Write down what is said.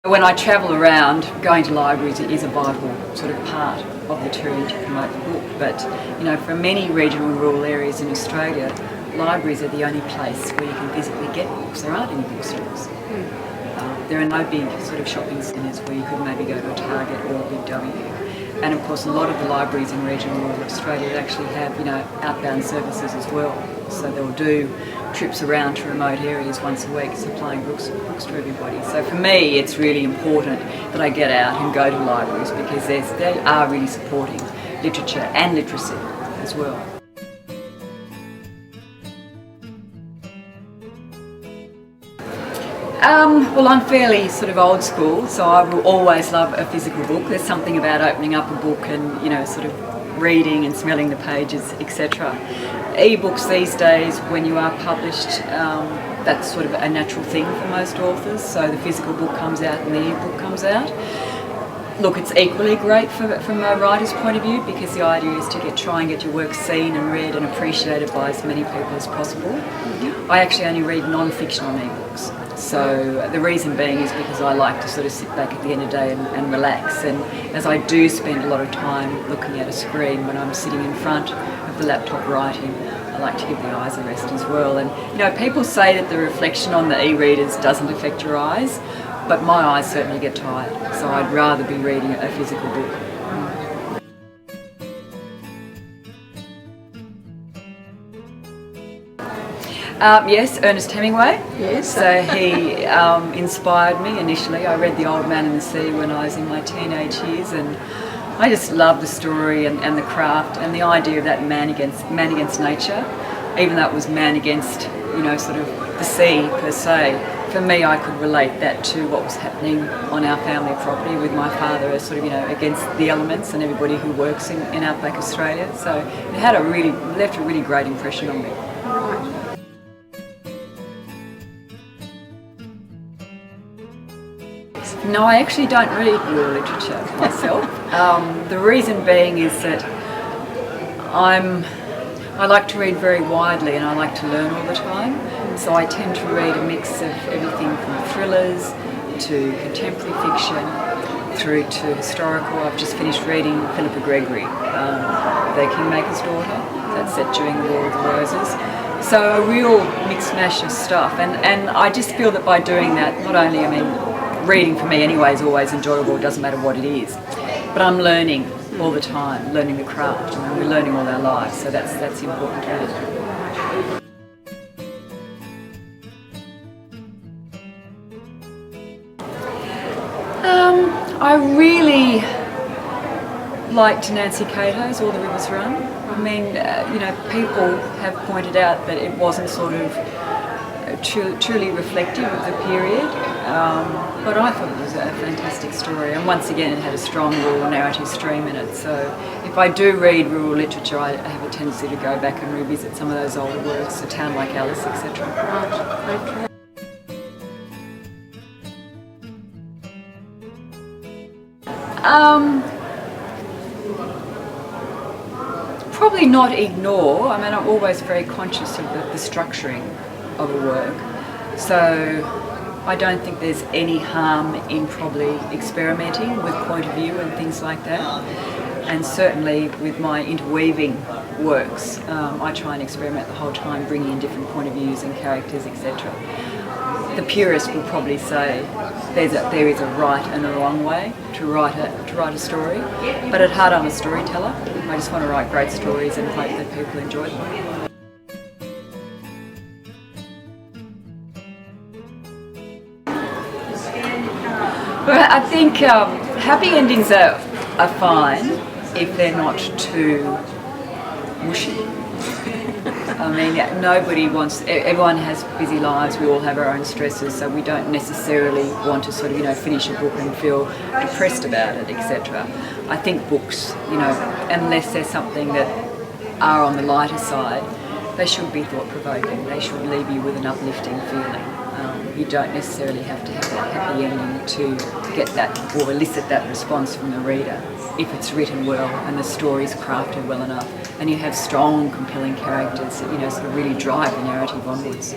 When I travel around, going to libraries is a vital sort of part of the touring to promote the book. But for many regional and rural areas in Australia, libraries are the only place where you can physically get books. There aren't any bookstores. There are no big sort of shopping centres where you could maybe go to a Target or a Big W. And of course, a lot of the libraries in regional and rural Australia actually have outbound services as well. So they'll do trips around to remote areas once a week supplying books to everybody. So for me, it's really important that I get out and go to libraries because they are really supporting literature and literacy as well. Well, I'm fairly sort of old school, so I will always love a physical book. There's something about opening up a book and, sort of reading and smelling the pages, etc. E-books these days, when you are published, that's sort of a natural thing for most authors. So the physical book comes out and the e-book comes out. Look, it's equally great from a writer's point of view because the idea is to try and get your work seen and read and appreciated by as many people as possible. I actually only read non-fiction on e-books. So the reason being is because I like to sort of sit back at the end of the day and relax, and as I do spend a lot of time looking at a screen when I'm sitting in front of the laptop writing, I like to give the eyes a rest as well. And people say that the reflection on the e-readers doesn't affect your eyes, but my eyes certainly get tired, so I'd rather be reading a physical book. Yes, Ernest Hemingway. Yes. So he inspired me initially. I read The Old Man and the Sea when I was in my teenage years, and I just love the story and the craft and the idea of that man against nature, even though it was man against, sort of the sea per se. For me, I could relate that to what was happening on our family property with my father, sort of, against the elements and everybody who works in outback Australia. So it left a really great impression on me. Right. No, I actually don't read rural literature myself. The reason being is that I like to read very widely and I like to learn all the time. So I tend to read a mix of everything from thrillers to contemporary fiction through to historical. I've just finished reading Philippa Gregory, The Kingmaker's Daughter. That's set during the War of the Roses. So a real mixed mash of stuff. And I just feel that by doing that, not only, reading for me anyway is always enjoyable, it doesn't matter what it is, but I'm learning all the time, learning the craft, and we're learning all our lives, so that's important to me. I really liked Nancy Cato's All the Rivers Run. People have pointed out that it wasn't sort of truly reflective of the period, but I thought it was a fantastic story, and once again it had a strong rural narrative stream in it. So if I do read rural literature, I have a tendency to go back and revisit some of those older works, A Town Like Alice, etc. Right. Okay. Probably not ignore. I'm always very conscious of the structuring of a work, so I don't think there's any harm in probably experimenting with point of view and things like that. And certainly with my interweaving works, I try and experiment the whole time, bringing in different point of views and characters, etc. The purist will probably say there is a right and a wrong way to write a story, but at heart I'm a storyteller. I just want to write great stories and hope that people enjoy them. But I think happy endings are fine if they're not too mushy. Everyone has busy lives, we all have our own stresses, so we don't necessarily want to sort of, finish a book and feel depressed about it, etc. I think books, unless there's something that are on the lighter side, they should be thought-provoking, they should leave you with an uplifting feeling. You don't necessarily have to have that happy ending to get that or elicit that response from the reader if it's written well and the story's crafted well enough and you have strong, compelling characters that sort of really drive the narrative onwards.